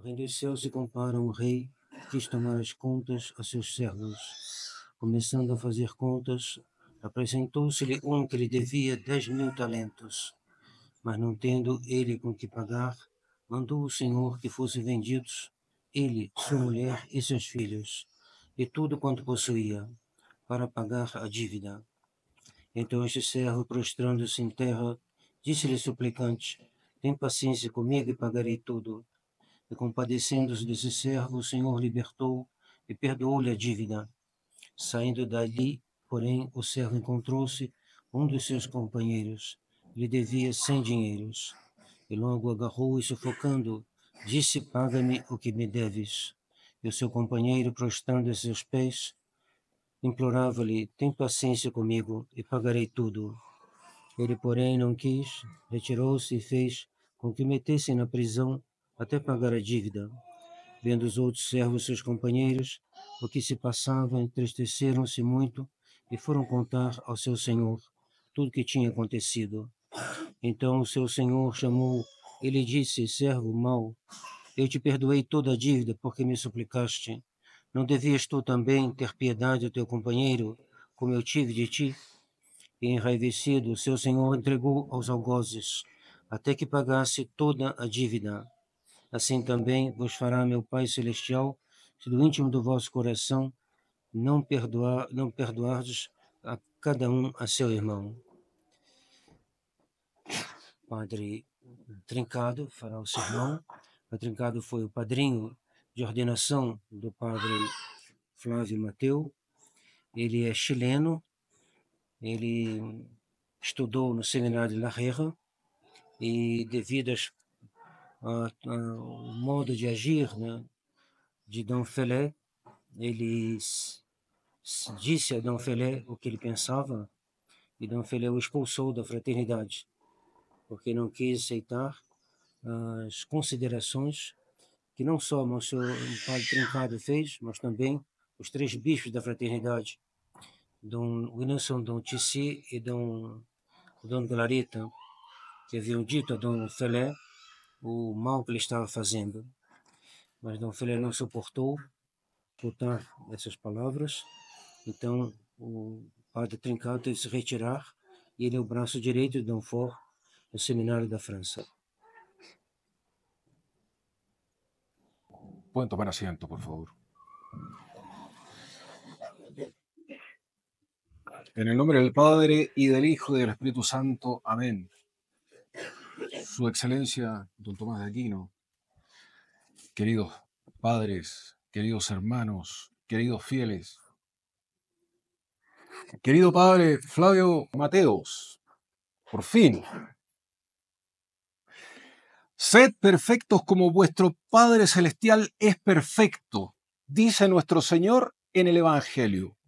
reino dos céus se compara a um rei que quis tomar as contas a seus servos. Começando a fazer contas, apresentou-se-lhe um que lhe devia 10.000 talentos. Mas não tendo ele com que pagar, mandou o Senhor que fossem vendidos ele, sua mulher e seus filhos, e tudo quanto possuía, para pagar a dívida. Então este servo, prostrando-se em terra, disse-lhe suplicante: Tem paciência comigo e pagarei tudo. E compadecendo-se desse servo, o Senhor libertou e perdoou-lhe a dívida. Saindo dali, porém, o servo encontrou-se um dos seus companheiros. Lhe devia 100 dinheiros. E logo agarrou e, sufocando, disse: Paga-me o que me deves. E o seu companheiro, prostrando a seus pés, implorava-lhe: Tem paciência comigo e pagarei tudo. Ele, porém, não quis, retirou-se e fez com que o metessem na prisão até pagar a dívida. Vendo os outros servos, seus companheiros, o que se passava, entristeceram-se muito e foram contar ao seu senhor tudo o que tinha acontecido. Então o seu senhor chamou e lhe disse: Servo mau, eu te perdoei toda a dívida porque me suplicaste. Não devias tu também ter piedade do teu companheiro, como eu tive de ti? E enraivecido, o seu senhor entregou aos algozes, até que pagasse toda a dívida. Assim também vos fará meu Pai Celestial, se do íntimo do vosso coração não perdoardes a cada um a seu irmão. Padre Trincado fará o sermão. O Trincado foi o padrinho de ordenação do padre Flávio Mateu. Ele é chileno, ele estudou no seminário de La Herra e devido ao modo de agir, né, de Dom Felé, ele disse a Dom Felé o que ele pensava e Dom Felé o expulsou da fraternidade, porque não quis aceitar as considerações que não só o padre Trincado fez, mas também os 3 bispos da fraternidade, Dom Wilson, Dom Tissi e Dom Galareta, que haviam dito a Dom Felé o mal que ele estava fazendo. Mas Dom Felé não suportou escutar essas palavras, então o padre Trincado teve que se retirar e ele é o braço direito de Dom Fort no seminário da França. Pueden tomar asiento, por favor. En el nombre del Padre, y del Hijo, y del Espíritu Santo. Amén. Su Excelencia, don Tomás de Aquino, queridos padres, queridos hermanos, queridos fieles, querido Padre Flavio Mateos, por fin. Sed perfectos como vuestro Padre Celestial es perfecto, dice nuestro Señor en el Evangelio.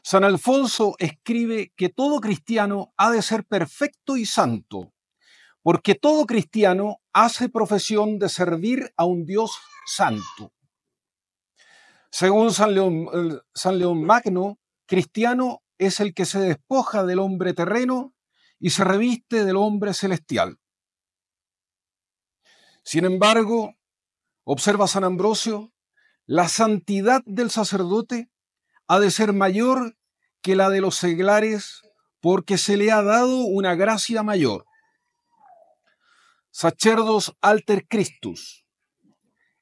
San Alfonso escribe que todo cristiano ha de ser perfecto y santo, porque todo cristiano hace profesión de servir a un Dios santo. Según San León Magno, cristiano es el que se despoja del hombre terreno y se reviste del hombre celestial. Sin embargo, observa San Ambrosio, la santidad del sacerdote ha de ser mayor que la de los seglares porque se le ha dado una gracia mayor. Sacerdos alter Christus.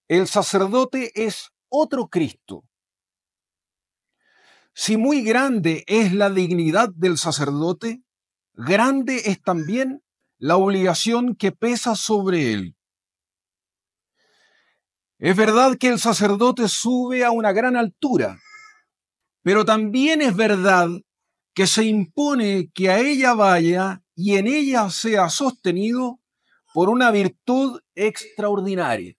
El sacerdote es otro Cristo. Si muy grande es la dignidad del sacerdote, grande es también la obligación que pesa sobre él. Es verdad que el sacerdote sube a una gran altura, pero también es verdad que se impone que a ella vaya y en ella sea sostenido por una virtud extraordinaria.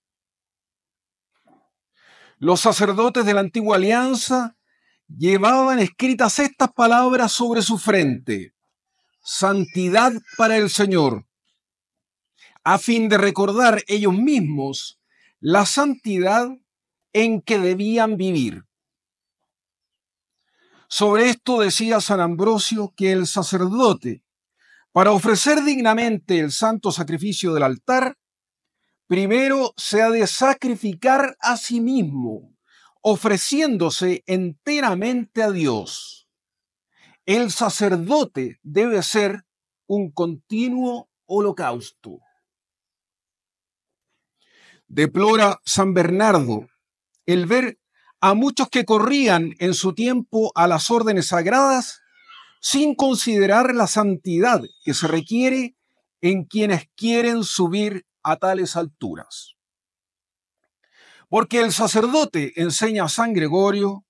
Los sacerdotes de la antigua alianza llevaban escritas estas palabras sobre su frente: santidad para el Señor, a fin de recordar ellos mismos la santidad en que debían vivir. Sobre esto decía San Ambrosio que el sacerdote, para ofrecer dignamente el santo sacrificio del altar, primero se ha de sacrificar a sí mismo, ofreciéndose enteramente a Dios. El sacerdote debe ser un continuo holocausto. Deplora San Bernardo el ver a muchos que corrían en su tiempo a las órdenes sagradas sin considerar la santidad que se requiere en quienes quieren subir a tales alturas. Porque el sacerdote, enseña San Gregorio,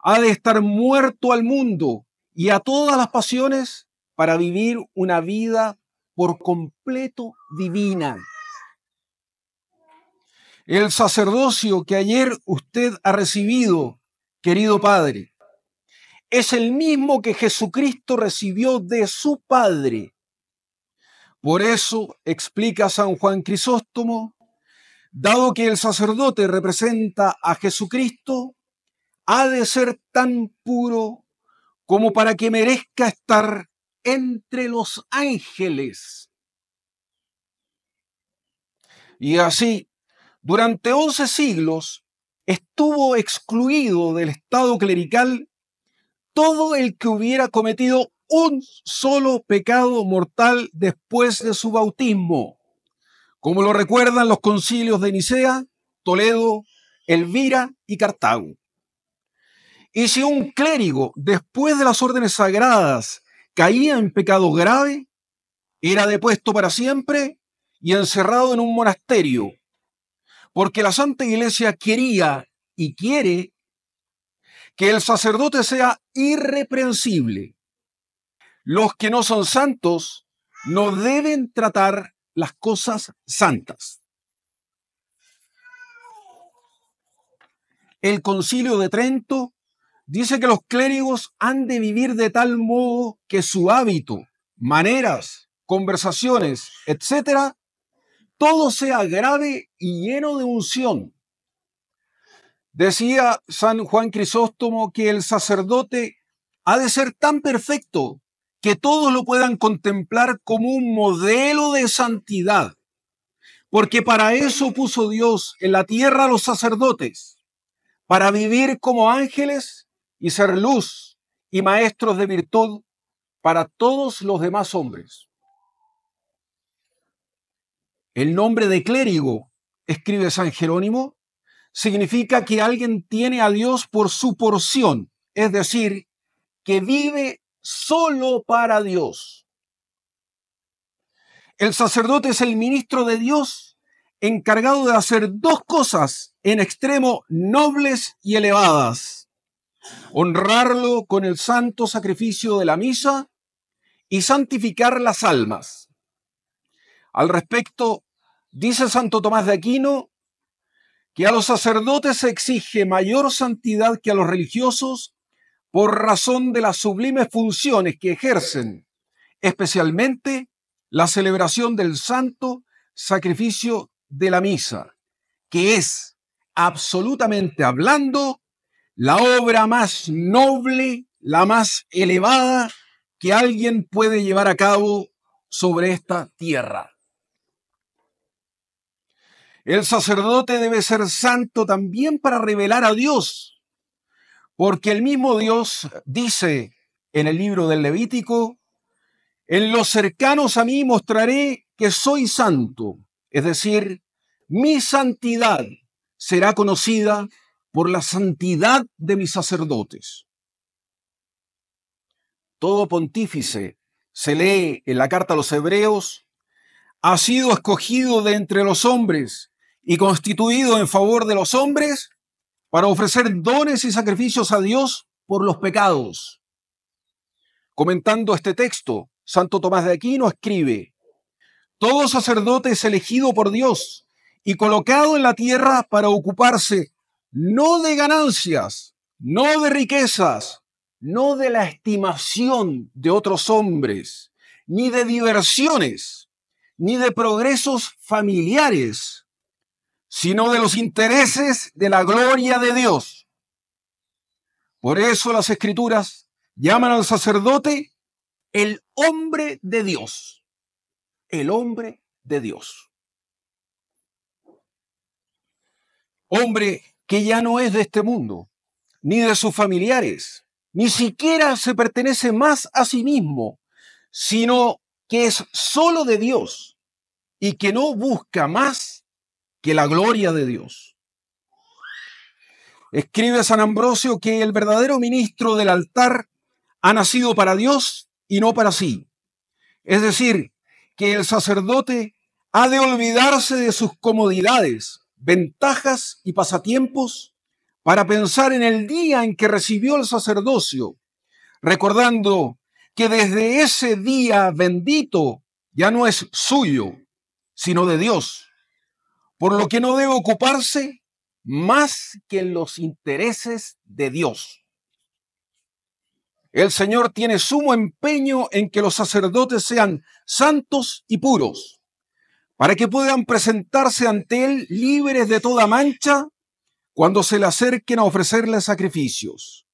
ha de estar muerto al mundo y a todas las pasiones para vivir una vida por completo divina. El sacerdocio que ayer usted ha recibido, querido Padre, es el mismo que Jesucristo recibió de su Padre. Por eso, explica San Juan Crisóstomo, dado que el sacerdote representa a Jesucristo, ha de ser tan puro como para que merezca estar entre los ángeles. Y así, durante 11 siglos, estuvo excluido del estado clerical todo el que hubiera cometido un solo pecado mortal después de su bautismo, como lo recuerdan los concilios de Nicea, Toledo, Elvira y Cartago. Y si un clérigo, después de las órdenes sagradas, caía en pecado grave, era depuesto para siempre y encerrado en un monasterio, porque la Santa Iglesia quería y quiere que el sacerdote sea irreprensible. Los que no son santos no deben tratar las cosas santas. El Concilio de Trento dice que los clérigos han de vivir de tal modo que su hábito, maneras, conversaciones, etcétera, todo sea grave y lleno de unción. Decía San Juan Crisóstomo que el sacerdote ha de ser tan perfecto que todos lo puedan contemplar como un modelo de santidad, porque para eso puso Dios en la tierra a los sacerdotes, para vivir como ángeles y ser luz y maestros de virtud para todos los demás hombres. El nombre de clérigo, escribe San Jerónimo, significa que alguien tiene a Dios por su porción, es decir, que vive solo para Dios. El sacerdote es el ministro de Dios encargado de hacer dos cosas en extremo nobles y elevadas: honrarlo con el santo sacrificio de la misa y santificar las almas. Al respecto, dice Santo Tomás de Aquino que a los sacerdotes se exige mayor santidad que a los religiosos por razón de las sublimes funciones que ejercen, especialmente la celebración del santo sacrificio de la misa, que es, absolutamente hablando, la obra más noble, la más elevada que alguien puede llevar a cabo sobre esta tierra. El sacerdote debe ser santo también para revelar a Dios, porque el mismo Dios dice en el libro del Levítico: en los cercanos a mí mostraré que soy santo, es decir, mi santidad será conocida por la santidad de mis sacerdotes. Todo pontífice, se lee en la carta a los Hebreos, ha sido escogido de entre los hombres y constituido en favor de los hombres para ofrecer dones y sacrificios a Dios por los pecados. Comentando este texto, Santo Tomás de Aquino escribe: todo sacerdote es elegido por Dios y colocado en la tierra para ocuparse no de ganancias, no de riquezas, no de la estimación de otros hombres, ni de diversiones, ni de progresos familiares, sino de los intereses de la gloria de Dios. Por eso las Escrituras llaman al sacerdote el hombre de Dios. El hombre de Dios. hombre que ya no es de este mundo, ni de sus familiares, ni siquiera se pertenece más a sí mismo, sino que es solo de Dios y que no busca más que la gloria de Dios. Escribe San Ambrosio que el verdadero ministro del altar ha nacido para Dios y no para sí. Es decir, que el sacerdote ha de olvidarse de sus comodidades, ventajas y pasatiempos para pensar en el día en que recibió el sacerdocio, recordando que desde ese día bendito ya no es suyo, sino de Dios, por lo que no debe ocuparse más que en los intereses de Dios. El Señor tiene sumo empeño en que los sacerdotes sean santos y puros, para que puedan presentarse ante Él libres de toda mancha cuando se le acerquen a ofrecerle sacrificios.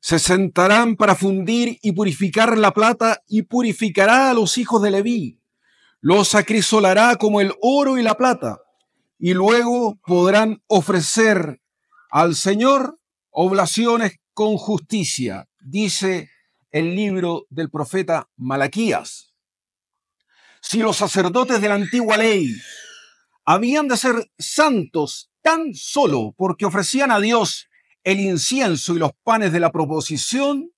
Se sentarán para fundir y purificar la plata y purificará a los hijos de Leví. Los acrisolará como el oro y la plata, y luego podrán ofrecer al Señor oblaciones con justicia, dice el libro del profeta Malaquías. Si los sacerdotes de la antigua ley habían de ser santos tan solo porque ofrecían a Dios el incienso y los panes de la proposición,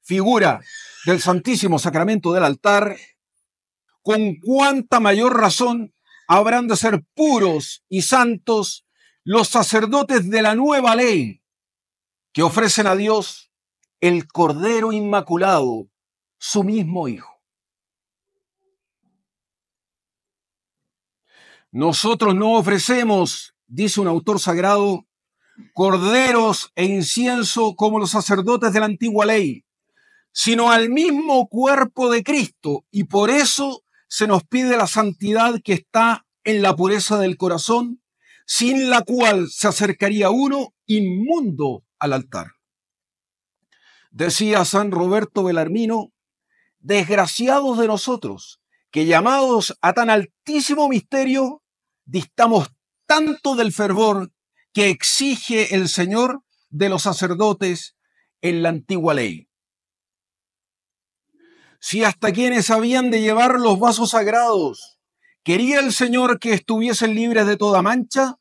figura del Santísimo Sacramento del altar, con cuánta mayor razón habrán de ser puros y santos los sacerdotes de la nueva ley, que ofrecen a Dios el Cordero Inmaculado, su mismo Hijo. Nosotros no ofrecemos, dice un autor sagrado, corderos e incienso como los sacerdotes de la antigua ley, sino al mismo cuerpo de Cristo, y por eso se nos pide la santidad que está en la pureza del corazón, sin la cual se acercaría uno inmundo al altar. Decía San Roberto Belarmino, desgraciados de nosotros, que llamados a tan altísimo misterio, distamos tanto del fervor que exige el Señor de los sacerdotes en la antigua ley. Si hasta quienes habían de llevar los vasos sagrados quería el Señor que estuviesen libres de toda mancha,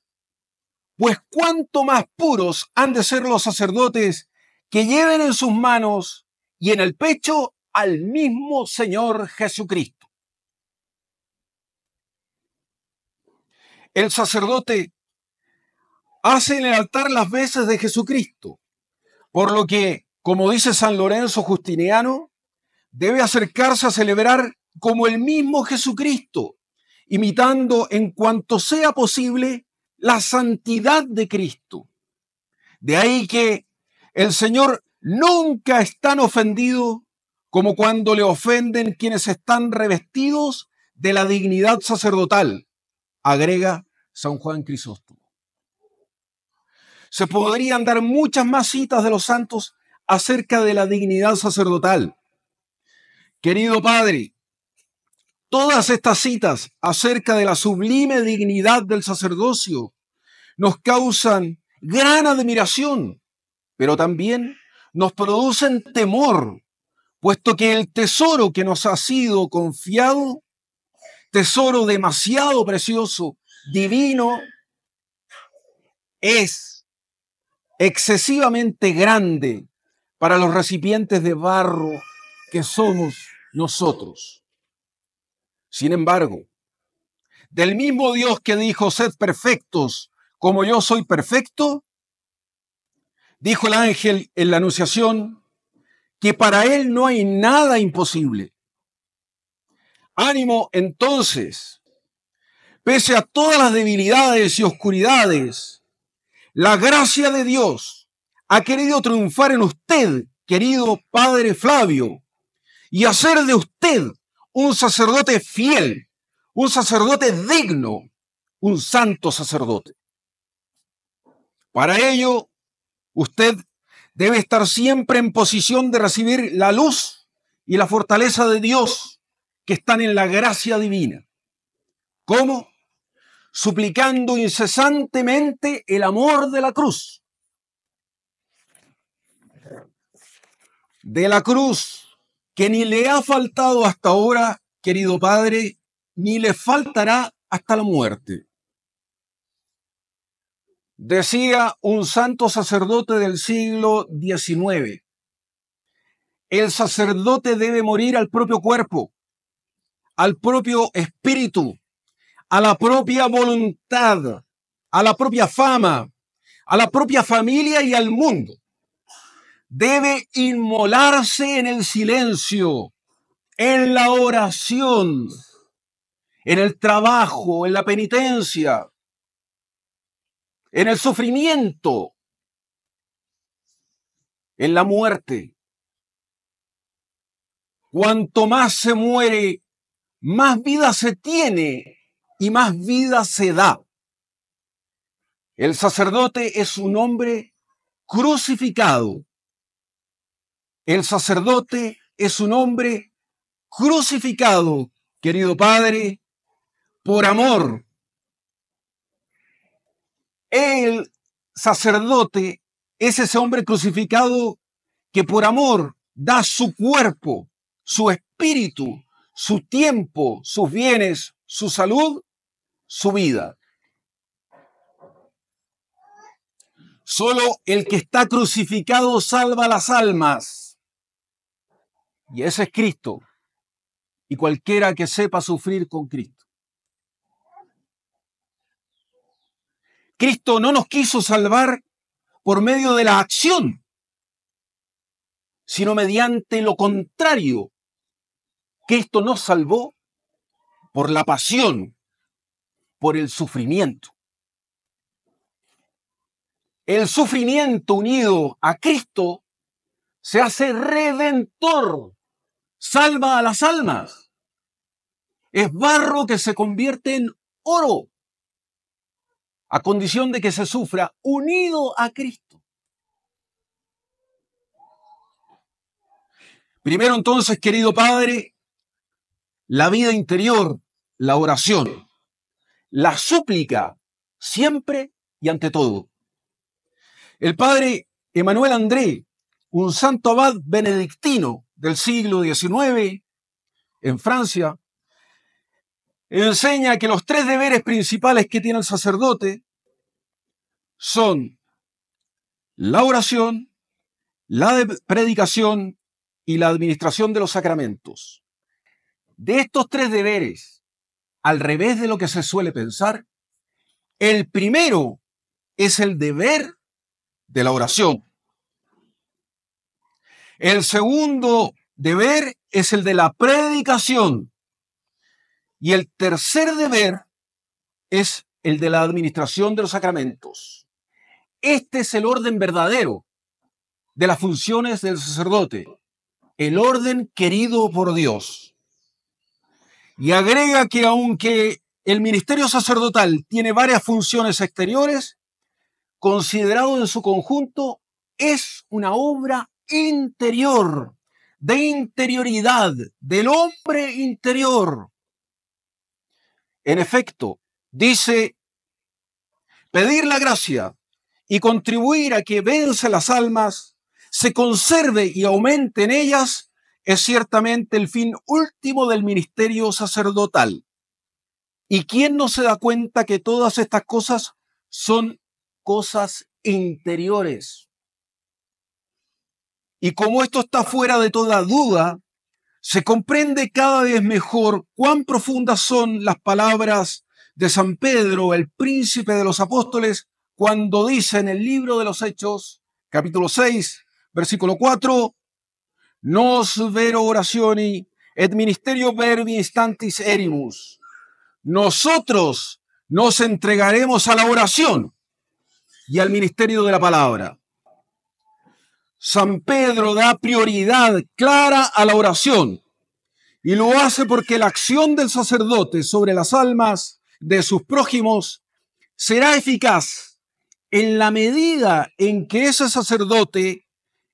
pues cuánto más puros han de ser los sacerdotes que lleven en sus manos y en el pecho al mismo Señor Jesucristo. El sacerdote hace en el altar las veces de Jesucristo, por lo que, como dice San Lorenzo Justiniano, debe acercarse a celebrar como el mismo Jesucristo, imitando en cuanto sea posible la santidad de Cristo. De ahí que el Señor nunca es tan ofendido como cuando le ofenden quienes están revestidos de la dignidad sacerdotal, agrega San Juan Crisóstomo. Se podrían dar muchas más citas de los santos acerca de la dignidad sacerdotal. Querido Padre, todas estas citas acerca de la sublime dignidad del sacerdocio nos causan gran admiración, pero también nos producen temor, puesto que el tesoro que nos ha sido confiado, tesoro demasiado precioso, divino, es excesivamente grande para los recipientes de barro que somos nosotros. Sin embargo, del mismo Dios que dijo, sed perfectos como yo soy perfecto, dijo el ángel en la Anunciación que para él no hay nada imposible. Ánimo entonces, pese a todas las debilidades y oscuridades, la gracia de Dios ha querido triunfar en usted, querido Padre Flavio, y hacer de usted un sacerdote fiel, un sacerdote digno, un santo sacerdote. Para ello, usted debe estar siempre en posición de recibir la luz y la fortaleza de Dios que están en la gracia divina. ¿Cómo? suplicando incesantemente el amor de la cruz. De la cruz que ni le ha faltado hasta ahora, querido Padre, ni le faltará hasta la muerte. Decía un santo sacerdote del siglo XIX, el sacerdote debe morir al propio cuerpo, al propio espíritu, a la propia voluntad, a la propia fama, a la propia familia y al mundo. Debe inmolarse en el silencio, en la oración, en el trabajo, en la penitencia, en el sufrimiento, en la muerte. Cuanto más se muere, más vida se tiene y más vida se da. El sacerdote es un hombre crucificado. El sacerdote es un hombre crucificado, querido Padre, por amor. El sacerdote es ese hombre crucificado que por amor da su cuerpo, su espíritu, su tiempo, sus bienes, su salud, su vida. Solo el que está crucificado salva las almas. Y ese es Cristo. Y cualquiera que sepa sufrir con Cristo. Cristo no nos quiso salvar por medio de la acción, sino mediante lo contrario. Cristo nos salvó por la pasión, por el sufrimiento. El sufrimiento unido a Cristo se hace redentor, salva a las almas. Es barro que se convierte en oro, a condición de que se sufra unido a Cristo. Primero entonces, querido Padre, la vida interior, la oración, la súplica, siempre y ante todo. El padre Emmanuel André, un santo abad benedictino del siglo XIX en Francia, enseña que los tres deberes principales que tiene el sacerdote son la oración, la predicación y la administración de los sacramentos. De estos tres deberes, al revés de lo que se suele pensar, el primero es el deber de la oración. El segundo deber es el de la predicación. Y el tercer deber es el de la administración de los sacramentos. Este es el orden verdadero de las funciones del sacerdote, el orden querido por Dios. Y agrega que aunque el ministerio sacerdotal tiene varias funciones exteriores, considerado en su conjunto, es una obra interior, de interioridad, del hombre interior. En efecto, dice, pedir la gracia y contribuir a que vence las almas, se conserve y aumente en ellas, es ciertamente el fin último del ministerio sacerdotal. ¿Y quién no se da cuenta que todas estas cosas son cosas interiores? Y como esto está fuera de toda duda, se comprende cada vez mejor cuán profundas son las palabras de San Pedro, el príncipe de los apóstoles, cuando dice en el libro de los Hechos, capítulo 6, versículo 4, nos vero orationi et ministerio verbi instantis erimus. Nosotros nos entregaremos a la oración y al ministerio de la palabra. San Pedro da prioridad clara a la oración y lo hace porque la acción del sacerdote sobre las almas de sus prójimos será eficaz en la medida en que ese sacerdote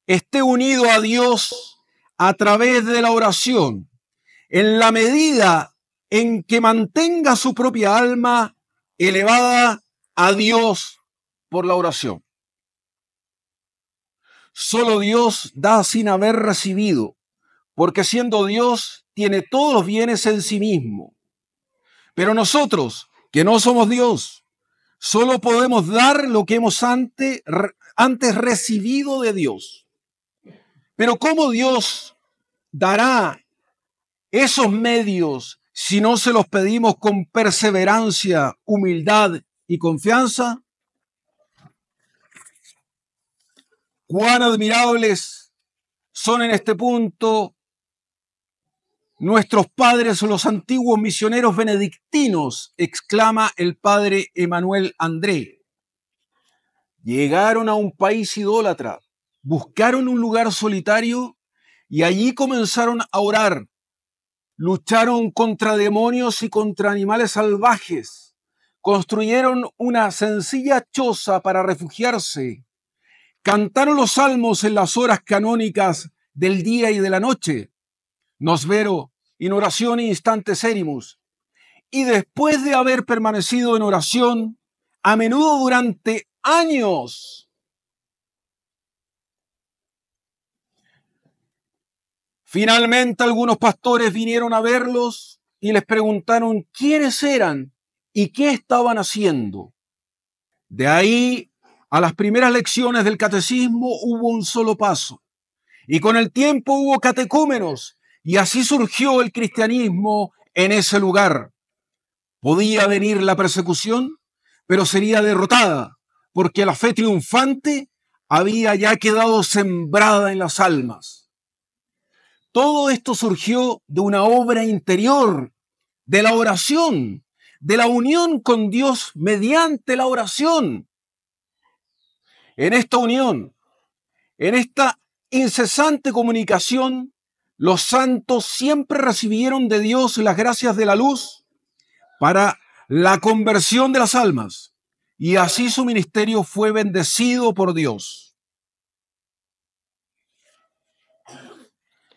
esté unido a Dios a través de la oración, en la medida en que mantenga su propia alma elevada a Dios por la oración. Solo Dios da sin haber recibido, porque siendo Dios, tiene todos los bienes en sí mismo. Pero nosotros, que no somos Dios, solo podemos dar lo que hemos antes recibido de Dios. Pero ¿cómo Dios dará esos medios si no se los pedimos con perseverancia, humildad y confianza? Cuán admirables son en este punto nuestros padres, los antiguos misioneros benedictinos, exclama el padre Emanuel André. Llegaron a un país idólatra, buscaron un lugar solitario y allí comenzaron a orar. Lucharon contra demonios y contra animales salvajes. Construyeron una sencilla choza para refugiarse. Cantaron los salmos en las horas canónicas del día y de la noche. Nos vero in oración instantes erimus. Y después de haber permanecido en oración, a menudo durante años, finalmente algunos pastores vinieron a verlos y les preguntaron quiénes eran y qué estaban haciendo. De ahí a las primeras lecciones del catecismo hubo un solo paso. Y con el tiempo hubo catecúmenos y así surgió el cristianismo en ese lugar. Podía venir la persecución, pero sería derrotada, porque la fe triunfante había ya quedado sembrada en las almas. Todo esto surgió de una obra interior, de la oración, de la unión con Dios mediante la oración. En esta unión, en esta incesante comunicación, los santos siempre recibieron de Dios las gracias de la luz para la conversión de las almas, y así su ministerio fue bendecido por Dios.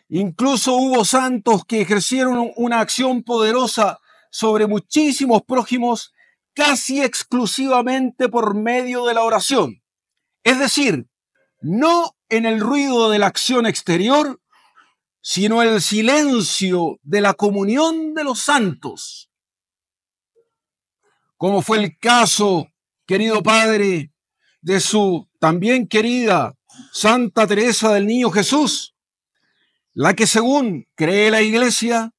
Incluso hubo santos que ejercieron una acción poderosa sobre muchísimos prójimos casi exclusivamente por medio de la oración. Es decir, no en el ruido de la acción exterior, sino el silencio de la comunión de los santos. Como fue el caso, querido Padre, de su también querida Santa Teresa del Niño Jesús, la que según cree la Iglesia,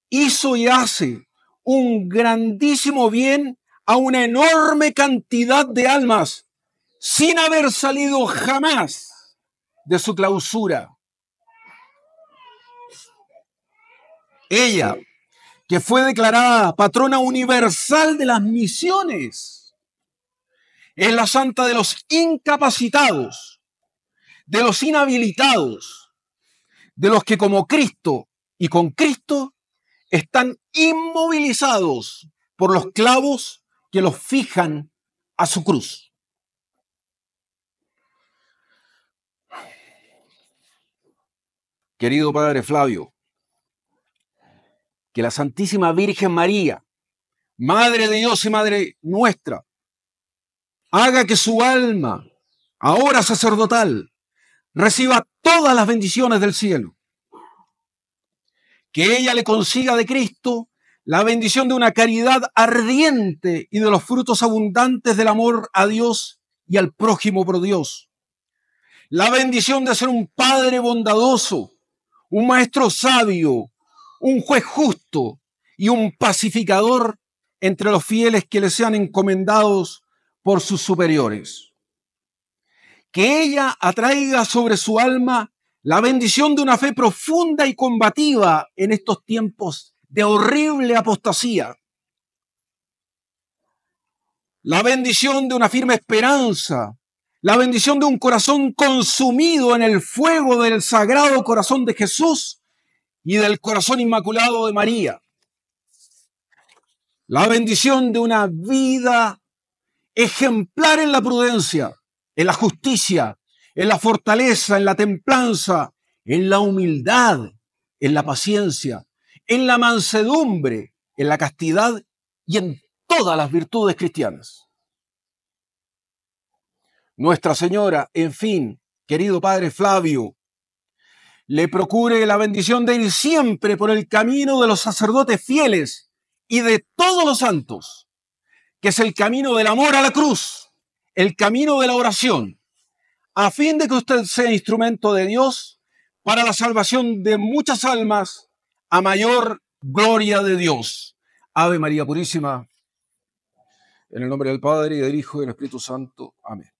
hizo y hace un grandísimo bien a una enorme cantidad de almas, sin haber salido jamás de su clausura. Ella, que fue declarada patrona universal de las misiones, es la santa de los incapacitados, de los inhabilitados, de los que como Cristo y con Cristo están inmovilizados por los clavos que los fijan a su cruz. Querido Padre Flavio, que la Santísima Virgen María, Madre de Dios y Madre nuestra, haga que su alma, ahora sacerdotal, reciba todas las bendiciones del cielo. Que ella le consiga de Cristo la bendición de una caridad ardiente y de los frutos abundantes del amor a Dios y al prójimo por Dios. La bendición de ser un padre bondadoso, un maestro sabio, un juez justo y un pacificador entre los fieles que le sean encomendados por sus superiores. Que ella atraiga sobre su alma la bendición de una fe profunda y combativa en estos tiempos de horrible apostasía. La bendición de una firme esperanza, la bendición de un corazón consumido en el fuego del sagrado corazón de Jesús y del corazón inmaculado de María. La bendición de una vida ejemplar en la prudencia, en la justicia, en la fortaleza, en la templanza, en la humildad, en la paciencia, en la mansedumbre, en la castidad y en todas las virtudes cristianas. Nuestra Señora, en fin, querido Padre Flavio, le procure la bendición de ir siempre por el camino de los sacerdotes fieles y de todos los santos, que es el camino del amor a la cruz, el camino de la oración, a fin de que usted sea instrumento de Dios para la salvación de muchas almas a mayor gloria de Dios. Ave María Purísima, en el nombre del Padre, y del Hijo, y del Espíritu Santo. Amén.